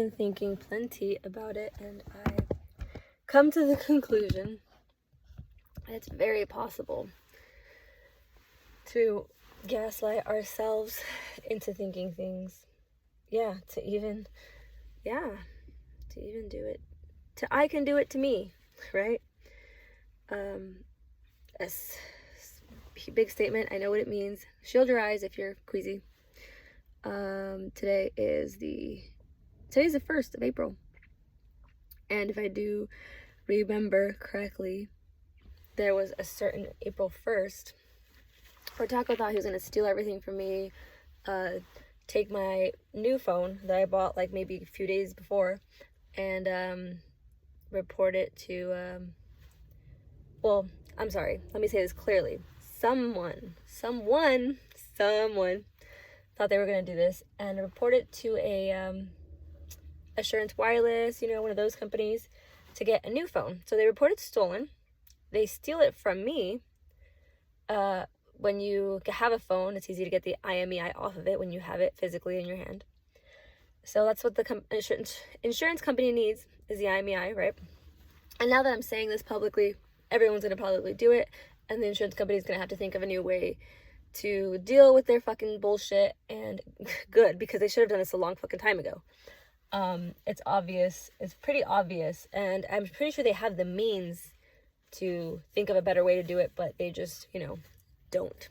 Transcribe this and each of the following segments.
been thinking plenty about it, and I've come to the conclusion it's very possible to gaslight ourselves into thinking things. To even do it. I can do it to me, right? A big statement. I know what it means. Shield your eyes if you're queasy. Today's the 1st of April. And if I do remember correctly, there was a certain April 1st where Taco thought he was going to steal everything from me, take my new phone that I bought like maybe a few days before, and report it to, well, I'm sorry, let me say this clearly. Someone thought they were going to do this and report it to a Assurance Wireless, one of those companies, to get a new phone. So they report it stolen. They steal it from me. When you have a phone, it's easy to get the IMEI off of it when you have it physically in your hand. So that's what the insurance company needs, is the IMEI, right? And now that I'm saying this publicly, everyone's going to publicly do it, and the insurance company is going to have to think of a new way to deal with their fucking bullshit, and good, because they should have done this a long fucking time ago. It's obvious. It's pretty obvious, and I'm pretty sure they have the means to think of a better way to do it, but they just, don't.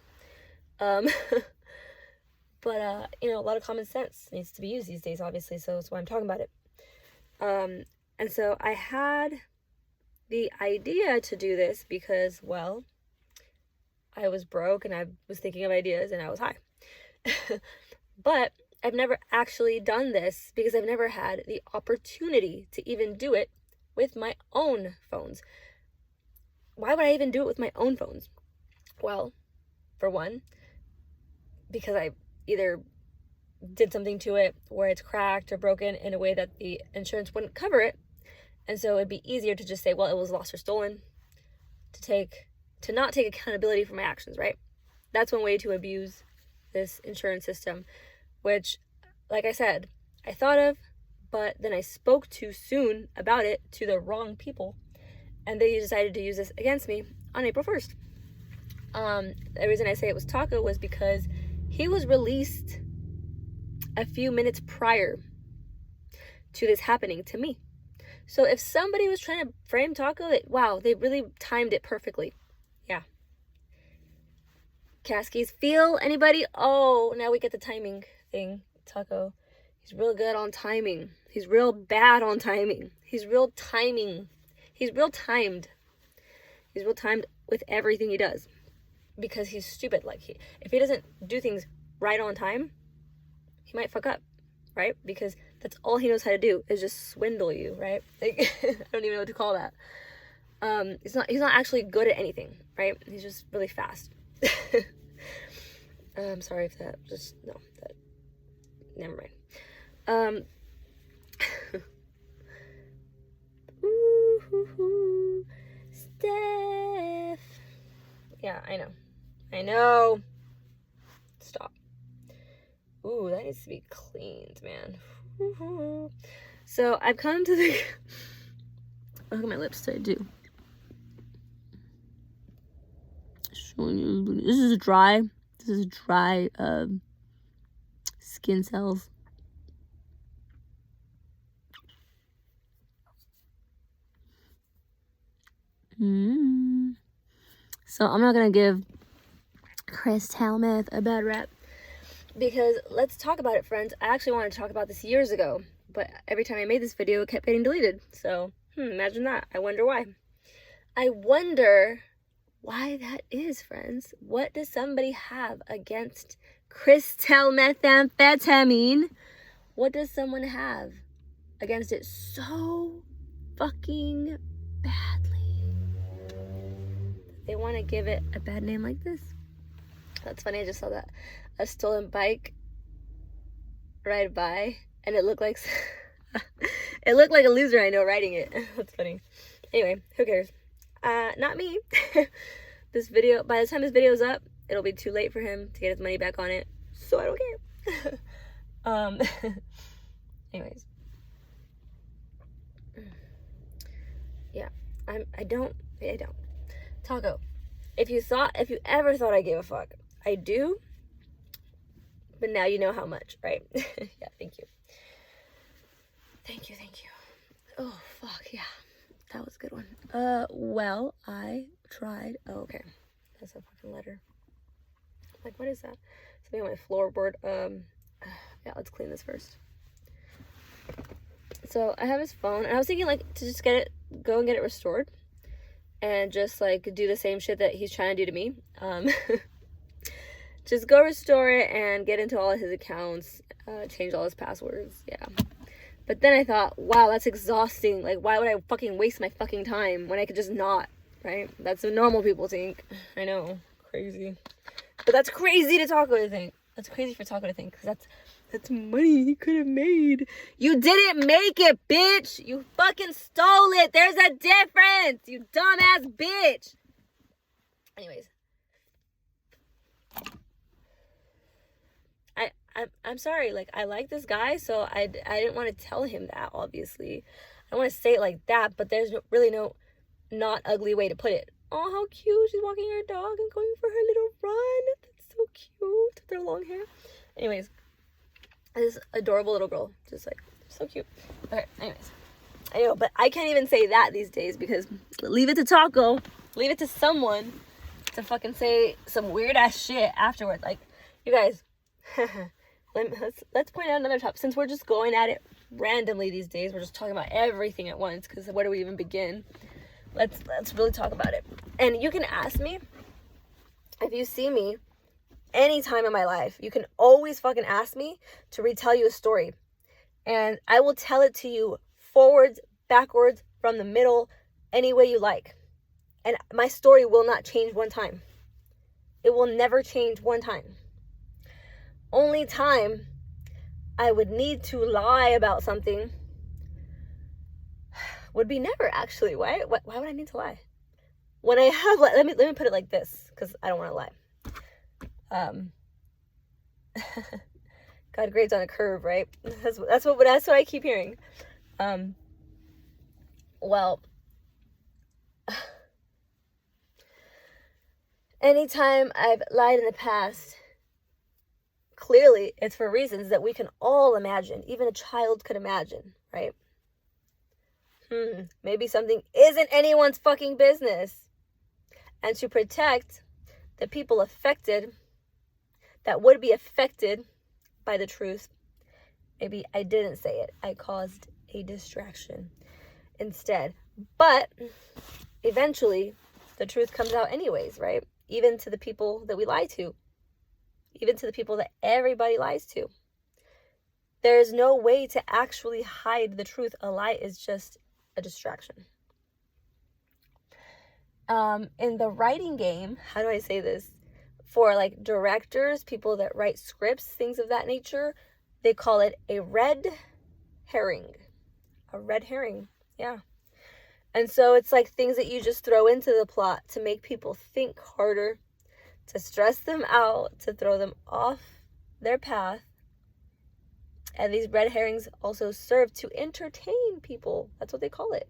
But a lot of common sense needs to be used these days, obviously, so that's why I'm talking about it. And so I had the idea to do this because, well, I was broke and I was thinking of ideas and I was high. But I've never actually done this because I've never had the opportunity to even do it with my own phones. Why would I even do it with my own phones? Well, for one, because I either did something to it where it's cracked or broken in a way that the insurance wouldn't cover it. And so it'd be easier to just say, well, it was lost or stolen, to not take accountability for my actions, right? That's one way to abuse this insurance system, which, like I said, I thought of, but then I spoke too soon about it to the wrong people, and they decided to use this against me on April 1st. The reason I say it was Taco was because he was released a few minutes prior to this happening to me. So if somebody was trying to frame Taco, wow, they really timed it perfectly. Yeah. Caskies, feel anybody? Oh, now we get the timing thing. Taco, he's real good on timing. He's real bad on timing. He's real timing. He's real timed. He's real timed with everything he does. Because he's stupid. If he doesn't do things right on time, he might fuck up, right? Because that's all he knows how to do, is just swindle you, right? I don't even know what to call that. He's not actually good at anything, right? He's just really fast. I'm sorry if that never mind. Steph. Yeah, I know. Stop. Ooh, that needs to be cleaned, man. So I've come to the... Look at my lips. I do. Showing you. This is dry skin cells. So I'm not gonna give Chris Talmeth a bad rap, because let's talk about it, friends. I actually wanted to talk about this years ago, but every time I made this video, it kept getting deleted. So imagine that. I wonder why. I wonder why that is, friends. What does somebody have against crystal methamphetamine? What does someone have against it so fucking badly? They want to give it a bad name like this? That's funny. I just saw that a stolen bike ride by, and it looked like it looked like a loser I know riding it. That's funny. Anyway, who cares? Not me. This video, by the time this video is up, it'll be too late for him to get his money back on it, so I don't care. Anyways, yeah, I don't. Taco, if you ever thought I gave a fuck, I do. But now you know how much, right? Yeah, thank you. Thank you. Oh, fuck, yeah. That was a good one. Well, I tried. Oh, okay. That's a fucking letter. Like, what is that? Something on my floorboard. Yeah, let's clean this first. So, I have his phone, and I was thinking, like, to just go and get it restored. And just, like, do the same shit that he's trying to do to me. Just go restore it and get into all of his accounts. Change all his passwords. Yeah. But then I thought, wow, that's exhausting. Like, why would I fucking waste my fucking time when I could just not, right? That's what normal people think. I know. Crazy. But that's crazy to Taco to think. That's crazy for Taco to think. Because that's money he could have made. You didn't make it, bitch. You fucking stole it. There's a difference. You dumbass bitch. Anyways. I'm sorry, like, I like this guy, so I didn't want to tell him that, obviously. I don't want to say it like that, but there's really no not ugly way to put it. Oh, how cute. She's walking her dog and going for her little run. That's so cute. With their long hair. Anyways, this adorable little girl. Just, like, so cute. Okay, anyways. I know, but I can't even say that these days because leave it to Taco. Leave it to someone to fucking say some weird-ass shit afterward. Like, you guys... let's point out another topic. Since we're just going at it randomly these days, we're just talking about everything at once, because where do we even begin? Let's really talk about it. And you can ask me, if you see me any time in my life, you can always fucking ask me to retell you a story, and I will tell it to you forwards, backwards, from the middle, any way you like, and my story will not change one time. It will never change one time. Only time I would need to lie about something would be never, actually. Why would I need to lie? When I have, let me put it like this, because I don't want to lie. God grades on a curve, right? That's what I keep hearing. Well, anytime I've lied in the past, clearly, it's for reasons that we can all imagine. Even a child could imagine, right? Maybe something isn't anyone's fucking business. And to protect the people affected, that would be affected by the truth, maybe I didn't say it. I caused a distraction instead. But eventually, the truth comes out anyways, right? Even to the people that we lie to. Even to the people that everybody lies to. There is no way to actually hide the truth. A lie is just a distraction. In the writing game, how do I say this? For like directors, people that write scripts, things of that nature, they call it a red herring. A red herring, yeah. And so it's like things that you just throw into the plot to make people think harder, to stress them out, to throw them off their path. And these red herrings also serve to entertain people. That's what they call it.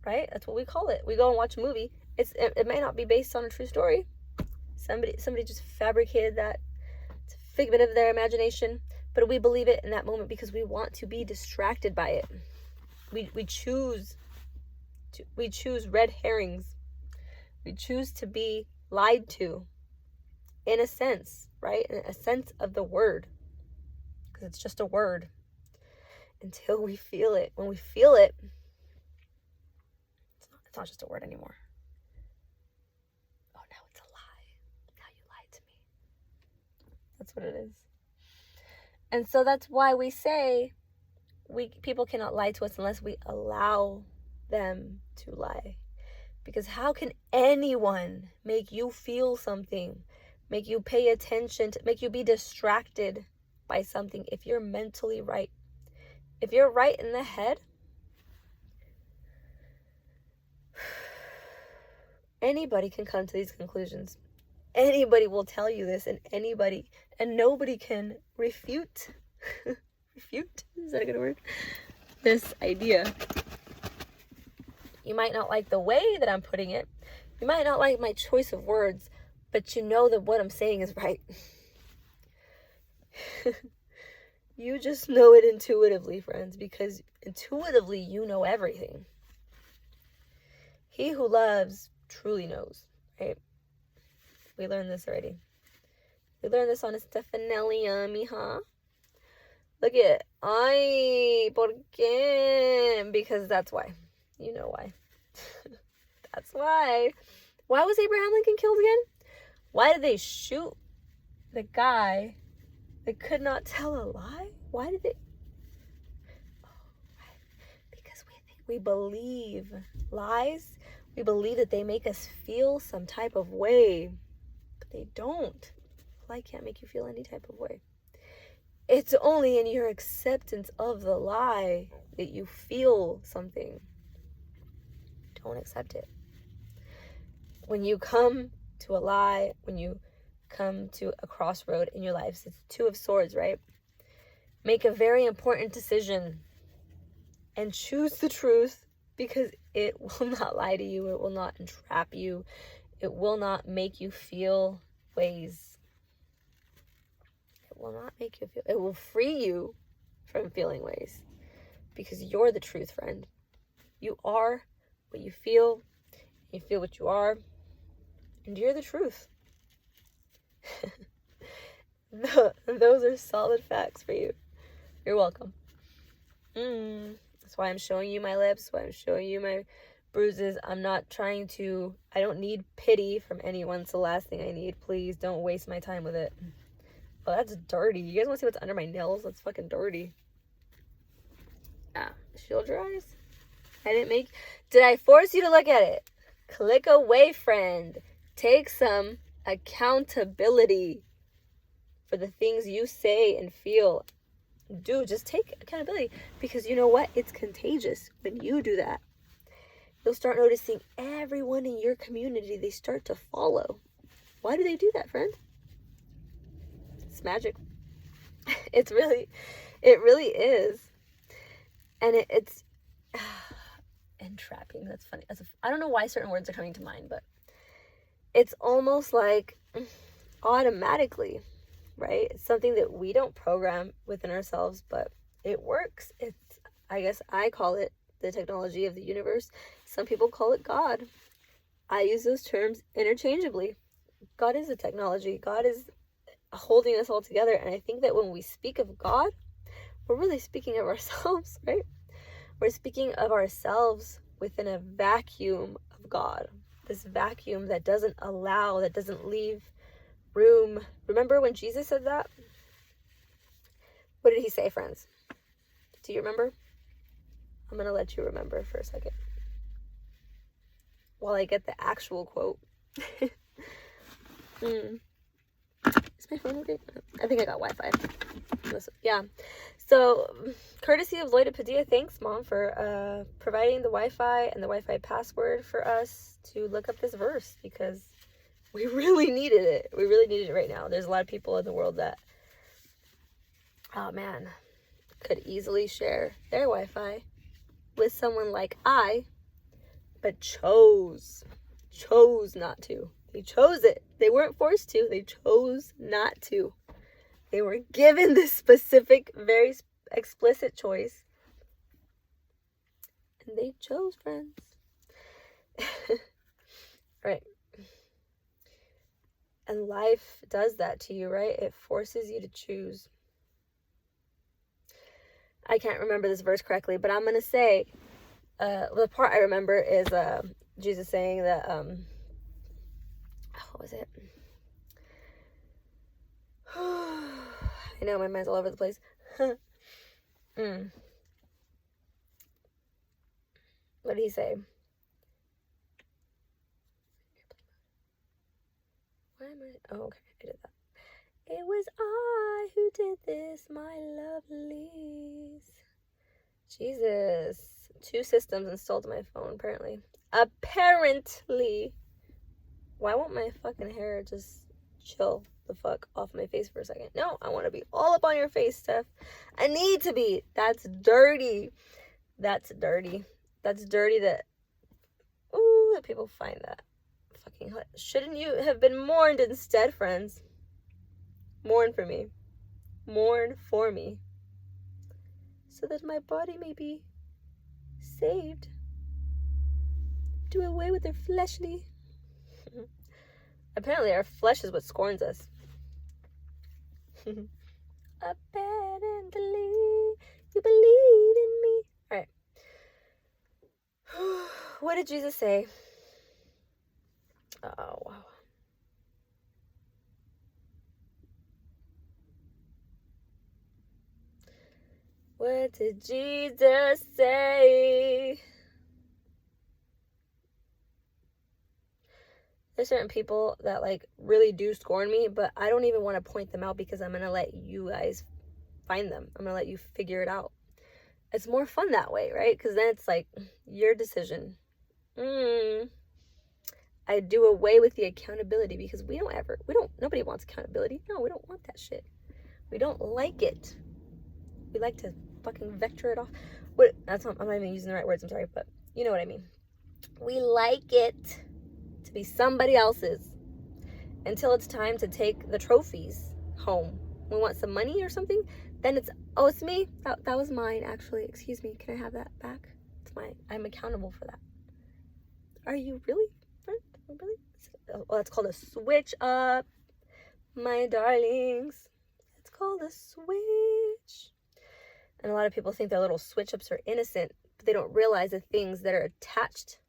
Right? That's what we call it. We go and watch a movie. It may not be based on a true story. Somebody just fabricated that. It's a figment of their imagination. But we believe it in that moment because we want to be distracted by it. We choose red herrings. We choose to be lied to, in a sense, right? In a sense of the word, because it's just a word until we feel it. When we feel it, it's not just a word anymore. Oh, now it's a lie. Now you lied to me. That's what it is. And so that's why we say people cannot lie to us unless we allow them to lie. Because how can anyone make you feel something, make you pay attention, make you be distracted by something if you're mentally right? If you're right in the head, anybody can come to these conclusions. Anybody will tell you this, and nobody can refute, is that a good word? This idea. You might not like the way that I'm putting it. You might not like my choice of words, but you know that what I'm saying is right. You just know it intuitively, friends, because intuitively you know everything. He who loves truly knows, right? We learned this already. We learned this on a Stephanelia, mija. Look at it. Ay, ¿por qué? Because that's why. You know why. That's why. Why was Abraham Lincoln killed again? Why did they shoot the guy that could not tell a lie? Why did they? Because we believe lies. We believe that they make us feel some type of way. But they don't. A lie can't make you feel any type of way. It's only in your acceptance of the lie that you feel something. Don't accept it. When you come to a lie, when you come to a crossroad in your life, it's Two of Swords, right? Make a very important decision and choose the truth, because it will not lie to you. It will not entrap you. It will not make you feel ways. It will not make you feel. It will free you from feeling ways, because you're the truth, friend. You are what you feel. You feel what you are. And you're the truth. Those are solid facts for you. You're welcome. That's why I'm showing you my lips. Why I'm showing you my bruises. I don't need pity from anyone. It's the last thing I need. Please don't waste my time with it. Oh, that's dirty. You guys want to see what's under my nails? That's fucking dirty. Shield your eyes. Did I force you to look at it? Click away, friend. Take some accountability for the things you say and feel. Dude, just take accountability, because you know what? It's contagious when you do that. You'll start noticing everyone in your community, they start to follow. Why do they do that, friend? It's magic. It really is. And it's entrapping. That's funny. I don't know why certain words are coming to mind, but it's almost like automatically, right? It's something that we don't program within ourselves, but it works. I guess I call it the technology of the universe. Some people call it God. I use those terms interchangeably. God is a technology. God is holding us all together. And I think that when we speak of God, we're really speaking of ourselves, right? We're speaking of ourselves within a vacuum of God. This vacuum that doesn't leave room. Remember when Jesus said that? What did he say, friends? Do you remember? I'm going to let you remember for a second while I get the actual quote. Is my phone okay? I think I got Wi-Fi. Yeah. So, courtesy of Lloyd Padilla, thanks, Mom, for providing the Wi-Fi and the Wi-Fi password for us to look up this verse, because we really needed it. We really needed it right now. There's a lot of people in the world that, oh man, could easily share their Wi-Fi with someone like I, but chose not to. They chose it. They weren't forced to. They chose not to. They were given this specific, very explicit choice. And they chose, friends. Right. And life does that to you, right? It forces you to choose. I can't remember this verse correctly, but I'm going to say, the part I remember is Jesus saying that, what was it? I know, my mind's all over the place. What did he say? Why am I? Oh, okay, I did that. It was I who did this, my lovelies. Jesus. 2 systems installed on my phone, apparently. Why won't my fucking hair just chill the fuck off my face for a second? No, I want to be all up on your face, Steph. I need to be. That's dirty. That's dirty. That's dirty that let people find that fucking hot. Shouldn't you have been mourned instead, friends? Mourn for me. Mourn for me. So that my body may be saved. Do away with their fleshly. Apparently our flesh is what scorns us. Abandon you believe in me. Alright. What did Jesus say? Oh, wow. What did Jesus say? There's certain people that like really do scorn me, but I don't even want to point them out because I'm going to let you guys find them. I'm going to let you figure it out. It's more fun that way, right? Because then it's like your decision. I do away with the accountability because nobody wants accountability. No, we don't want that shit. We don't like it. We like to fucking vector it off. I'm not even using the right words, I'm sorry, but you know what I mean. We like it to be somebody else's until it's time to take the trophies home. We want some money or something, then it's me. That was mine, actually. Excuse me, can I have that back? It's mine. I'm accountable for that. Are you really, friend? Really? Oh, that's called a switch up, my darlings. It's called a switch. And a lot of people think their little switch ups are innocent, but they don't realize the things that are attached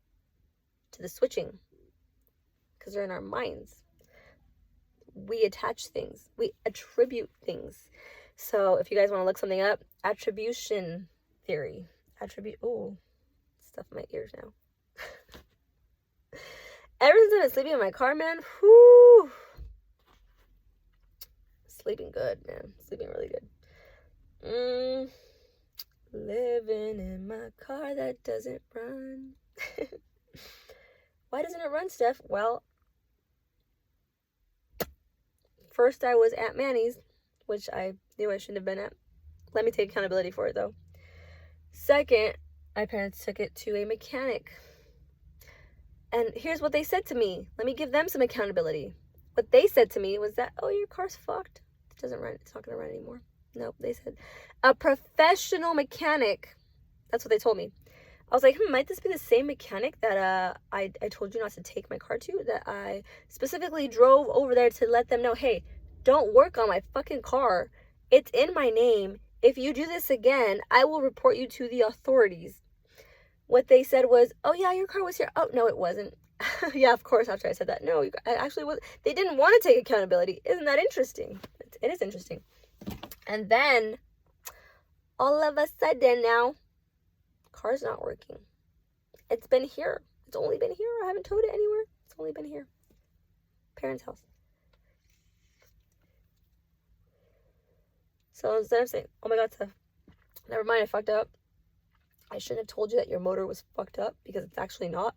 to the switching because they're in our minds. We attach things, we attribute things. So if you guys want to look something up, attribution theory. Oh, stuff in my ears now. Ever since I've been sleeping in my car, man, whoo, sleeping good, man. Sleeping really good. Living in my car that doesn't run. Why doesn't it run, Steph? Well, first I was at Manny's, which I knew I shouldn't have been at. Let me take accountability for it, though. Second, my parents took it to a mechanic. And here's what they said to me. Let me give them some accountability. What they said to me was that, oh, your car's fucked. It doesn't run. It's not going to run anymore. Nope, they said a professional mechanic. That's what they told me. I was like, might this be the same mechanic that I told you not to take my car to? That I specifically drove over there to let them know, hey, don't work on my fucking car. It's in my name. If you do this again, I will report you to the authorities. What they said was, oh yeah, your car was here. Oh, no, it wasn't. Yeah, of course, after I said that. No, I actually was. They didn't want to take accountability. Isn't that interesting? It is interesting. And then, all of a sudden now, car's not working. It's been here. It's only been here. I haven't towed it anywhere. It's only been here. Parents' house. So instead of saying, oh my God, Steph, never mind, I fucked up. I shouldn't have told you that your motor was fucked up because it's actually not.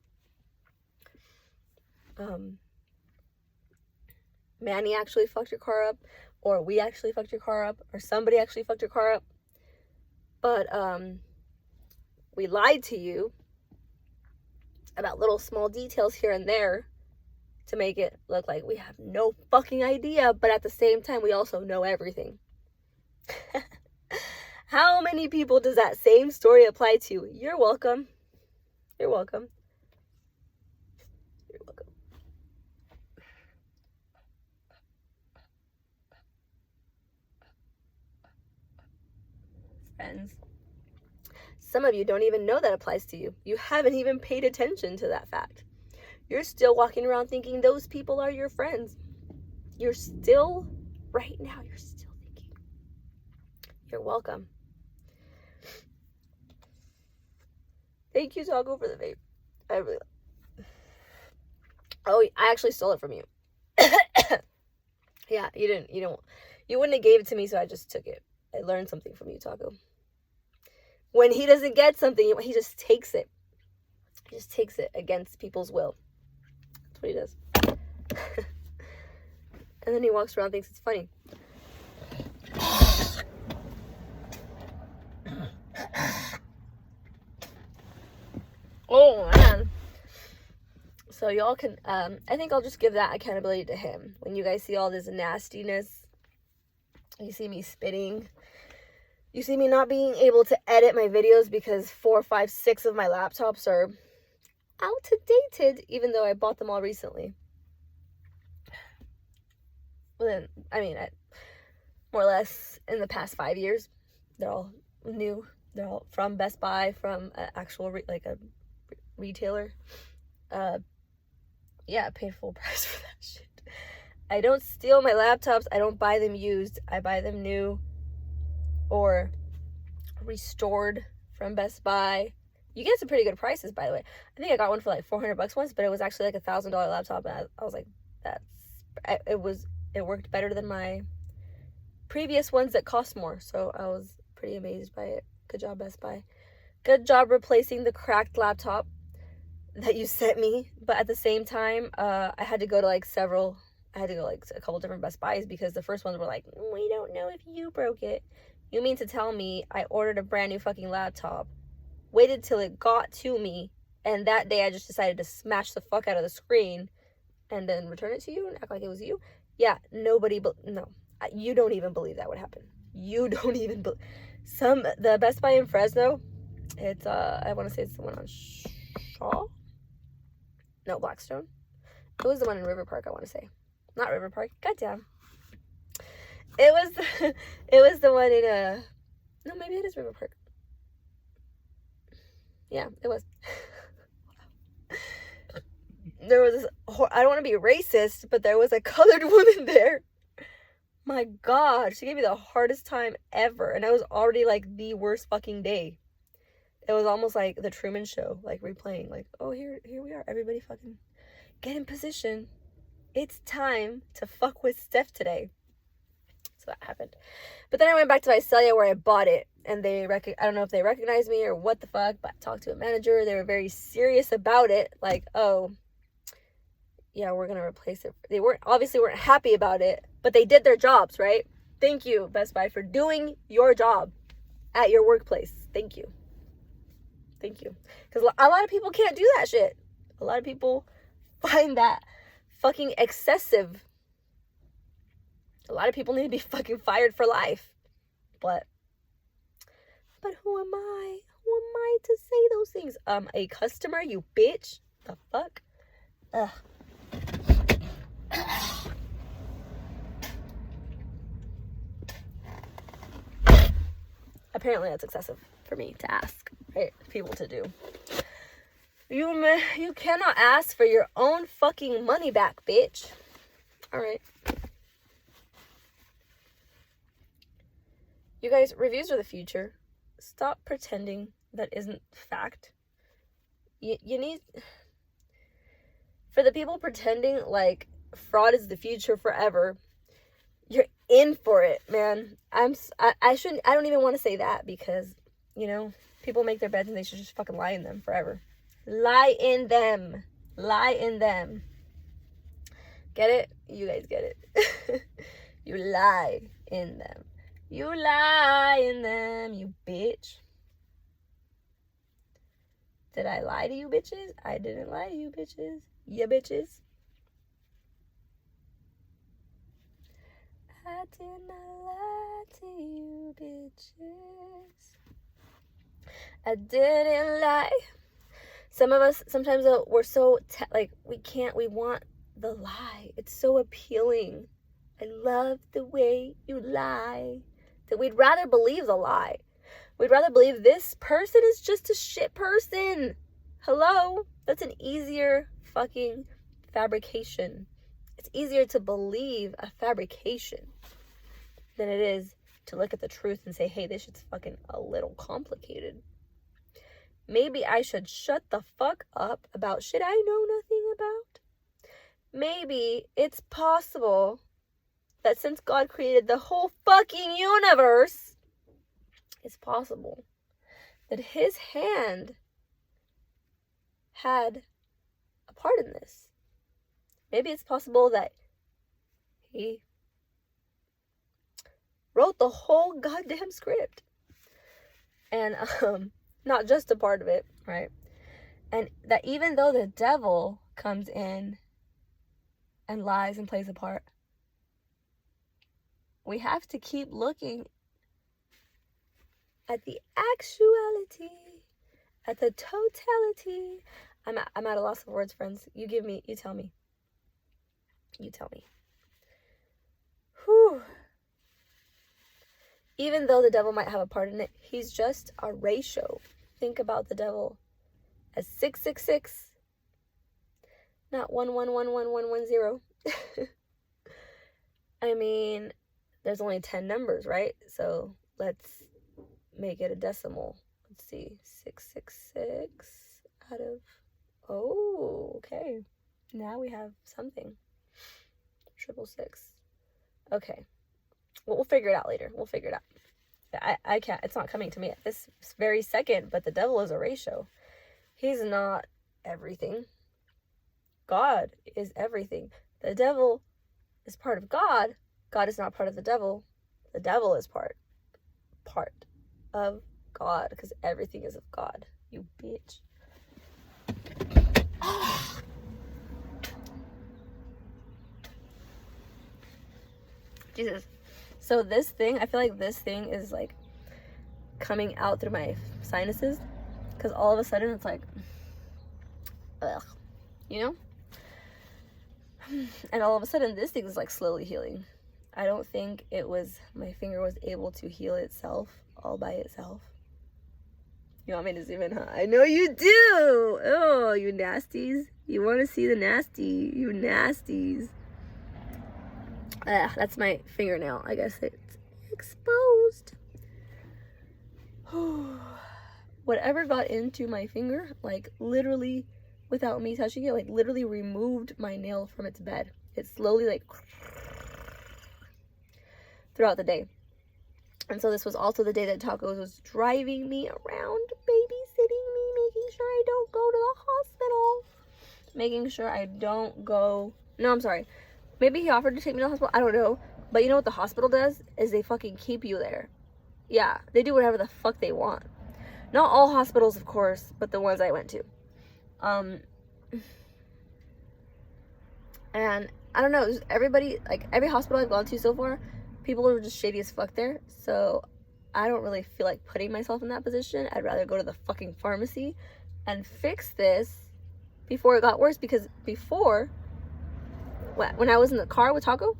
Manny actually fucked your car up, or we actually fucked your car up, or somebody actually fucked your car up. But we lied to you about little small details here and there to make it look like we have no fucking idea, but at the same time we also know everything. How many people does that same story apply to? You're welcome. You're welcome. You're welcome. Friends. Some of you don't even know that applies to you. You haven't even paid attention to that fact. You're still walking around thinking those people are your friends. You're still, right now, you're still thinking. You're welcome. Thank you, Taco, for the vape. I really... Oh, I actually stole it from you. Yeah, you wouldn't have gave it to me, so I just took it. I learned something from you, Taco. When he doesn't get something, he just takes it. He just takes it against people's will. That's what he does. And then he walks around and thinks it's funny. Oh, man. So y'all can, I think I'll just give that accountability to him. When you guys see all this nastiness, you see me spitting, you see me not being able to edit my videos because 4, 5, 6 of my laptops are outdated, even though I bought them all recently. Well, I mean, more or less in the past 5 years. They're all new. They're all from Best Buy, from an actual retailer. Yeah, I paid full price for that shit. I don't steal my laptops. I don't buy them used. I buy them new or restored from Best Buy. You get some pretty good prices, by the way. I think I got one for like $400 once, but it was actually like a $1,000 laptop, and I was like, it worked better than my previous ones that cost more. So I was pretty amazed by it. Good job, Best Buy. Good job replacing the cracked laptop that you sent me. But at the same time, I had to go to like a couple different Best Buys because the first ones were like, we don't know if you broke it. You mean to tell me I ordered a brand new fucking laptop, waited till it got to me, and that day I just decided to smash the fuck out of the screen and then return it to you and act like it was you? Yeah, no, you don't even believe that would happen. You don't even believe. The Best Buy in Fresno, it's, I want to say it's the one on Shaw? No, Blackstone. It was the one in River Park, I want to say. Not River Park, goddamn. It was the one in, no, maybe it is River Park. Yeah, it was. There was this, I don't want to be racist, but there was a colored woman there. My God, she gave me the hardest time ever, and it was already like the worst fucking day. It was almost like the Truman Show, like replaying, like, oh, here we are, everybody fucking get in position. It's time to fuck with Steph today. So that happened. But then I went back to Visalia where I bought it, and I don't know if they recognized me or what the fuck, but I talked to a manager. They were very serious about it, like, oh, yeah, we're gonna replace it. They weren't happy about it, but they did their jobs, right? Thank you, Best Buy, for doing your job at your workplace. Thank you. Because a lot of people can't do that shit. A lot of people find that fucking excessive. A lot of people need to be fucking fired for life. But who am I? Who am I to say those things? A customer, you bitch. The fuck? Ugh. Apparently that's excessive for me to ask, right? People to do. You cannot ask for your own fucking money back, bitch. All right. You guys, reviews are the future. Stop pretending that isn't fact. You need... For the people pretending like fraud is the future forever, you're in for it, man. I don't even want to say that because, people make their beds and they should just fucking lie in them forever. Lie in them. Get it? You guys get it. You lie in them. You lie in them, you bitch. Did I lie to you bitches? I didn't lie to you bitches. Yeah, bitches. I did not lie to you bitches. I didn't lie. Some of us, sometimes we're so, we want the lie. It's so appealing. I love the way you lie. That we'd rather believe the lie. We'd rather believe this person is just a shit person. Hello? That's an easier fucking fabrication. It's easier to believe a fabrication than it is to look at the truth and say, hey, this shit's fucking a little complicated. Maybe I should shut the fuck up about shit I know nothing about. Maybe it's possible that since God created the whole fucking universe, it's possible that his hand had a part in this. Maybe it's possible that he wrote the whole goddamn script. And not just a part of it, right? And that even though the devil comes in and lies and plays a part. We have to keep looking at the actuality, at the totality. I'm at a loss of words, friends. You tell me. You tell me. Whew. Even though the devil might have a part in it, he's just a ratio. Think about the devil as 666, not 1111110. I mean, there's only 10 numbers, right? So let's make it a decimal. Let's see, 666 out of, oh, okay. Now we have something. 666. Okay. Well, we'll figure it out later. We'll figure it out. I can't, it's not coming to me at this very second, but the devil is a ratio. He's not everything. God is everything. The devil is part of God. God is not part of the devil. The devil is part of God, because everything is of God. You bitch. Jesus. So this thing, I feel like this thing is like coming out through my sinuses, because all of a sudden it's like, ugh, you know? And all of a sudden this thing is like slowly healing. I don't think my finger was able to heal itself all by itself. You want me to zoom in, huh? I know you do. Oh, you nasties. You want to see the nasty. You nasties. That's my fingernail. I guess it's exposed. Whatever got into my finger, like literally without me touching it, like literally removed my nail from its bed. It slowly like throughout the day. And so this was also the day that Tacos was driving me around, babysitting me, making sure I don't go to the hospital. Making sure I don't go... No, I'm sorry. Maybe he offered to take me to the hospital. I don't know. But you know what the hospital does? Is they fucking keep you there. Yeah, they do whatever the fuck they want. Not all hospitals, of course, but the ones I went to. And I don't know, just everybody, like every hospital I've gone to so far, people are just shady as fuck there. So I don't really feel like putting myself in that position. I'd rather go to the fucking pharmacy and fix this before it got worse. Because before, when I was in the car with Taco,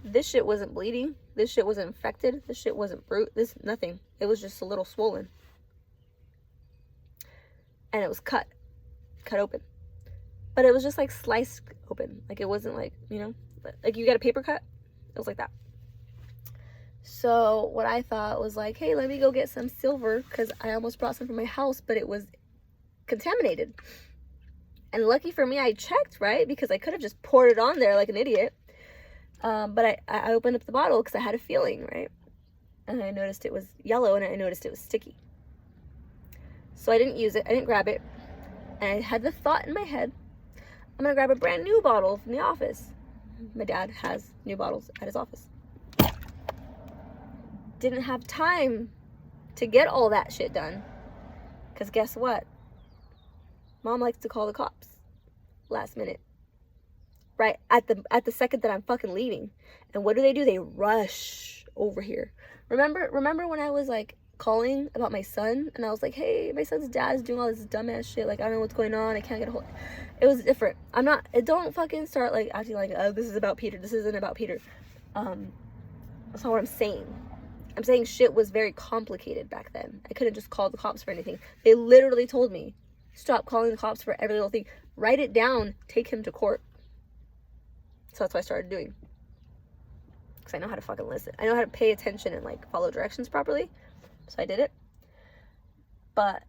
this shit wasn't bleeding. This shit wasn't infected. This shit wasn't nothing. It was just a little swollen. And it was cut open. But it was just like sliced open. Like it wasn't like, you know, like you get a paper cut. It was like that. So what I thought was like, hey, let me go get some silver, because I almost brought some from my house, but it was contaminated. And lucky for me, I checked, right? Because I could have just poured it on there like an idiot. But I opened up the bottle because I had a feeling, right? And I noticed it was yellow, and I noticed it was sticky. So I didn't use it. I didn't grab it. And I had the thought in my head, I'm going to grab a brand new bottle from the office. My dad has new bottles at his office. Didn't have time to get all that shit done. Because guess what? Mom likes to call the cops last minute. Right at the second that I'm fucking leaving. And what do? They rush over here. Remember when I was like calling about my son, and I was like, hey, my son's dad's doing all this dumbass shit, like I don't know what's going on, I can't get a hold. It was different. Don't fucking start like acting like, oh, this is about Peter, this isn't about Peter. That's not what I'm saying. I'm saying shit was very complicated back then. I couldn't just call the cops for anything. They literally told me, stop calling the cops for every little thing, write it down, take him to court. So that's what I started doing. Because I know how to fucking listen. I know how to pay attention and like follow directions properly. So I did it. But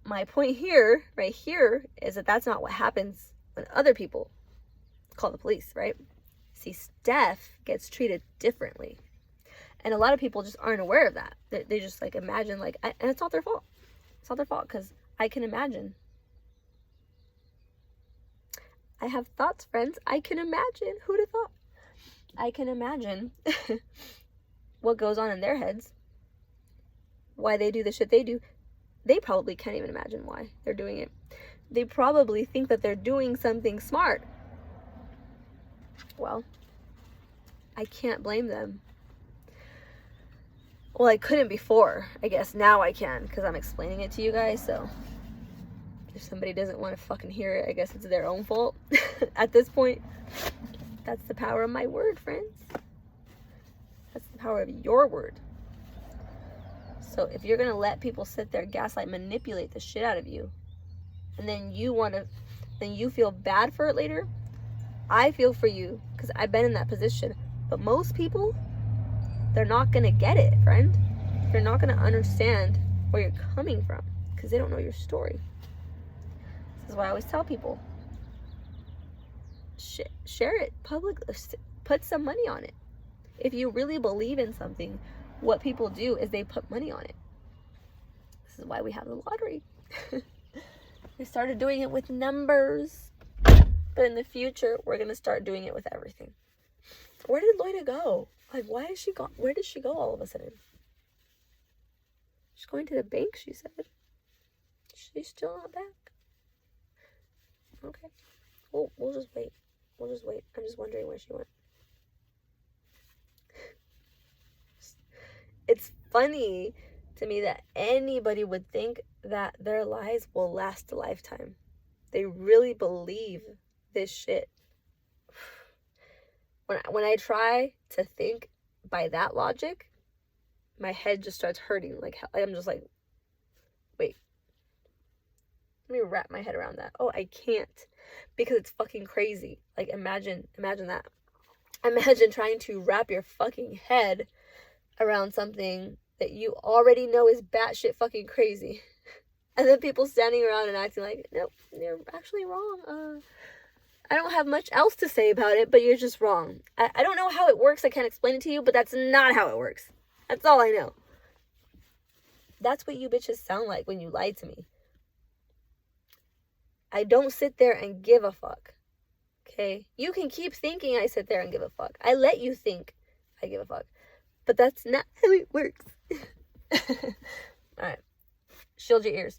my point here, right here, is that that's not what happens when other people call the police, right? See, Steph gets treated differently. And a lot of people just aren't aware of that. They just like imagine like, and it's not their fault. It's not their fault, because I can imagine. I have thoughts, friends. I can imagine. Who'd have thought? I can imagine what goes on in their heads. Why they do the shit they do. they probably can't even imagine why they're doing it. They probably think that they're doing something smart. Well, I can't blame them. Well, I couldn't before. I guess now I can, because I'm explaining it to you guys. So if somebody doesn't want to fucking hear it, I guess it's their own fault. At this point, that's the power of my word, friends. That's the power of your word. So if you're going to let people sit there, gaslight, manipulate the shit out of you, and then you feel bad for it later, I feel for you, because I've been in that position. But most people, they're not going to get it, friend. They're not going to understand where you're coming from, because they don't know your story. This is why I always tell people, share it publicly, put some money on it. If you really believe in something, what people do is they put money on it. This is why we have the lottery. We started doing it with numbers, but in the future, we're going to start doing it with everything. Where did Loida go? Like, why is she gone? Where did she go all of a sudden? She's going to the bank, she said. She's still not back. Okay. We'll just wait. We'll just wait. I'm just wondering where she went. It's funny to me that anybody would think that their lies will last a lifetime. They really believe this shit. When I try to think by that logic, my head just starts hurting. Like, I'm just like, wait. Let me wrap my head around that. Oh, I can't. Because it's fucking crazy. Like, imagine that. Imagine trying to wrap your fucking head around something that you already know is batshit fucking crazy. And then people standing around and acting like, nope, you're actually wrong. I don't have much else to say about it, but you're just wrong. I don't know how it works. I can't explain it to you, but that's not how it works. That's all I know. That's what you bitches sound like when you lie to me. I don't sit there and give a fuck. Okay? You can keep thinking I sit there and give a fuck. I let you think I give a fuck. But that's not how it works. Alright. Shield your ears.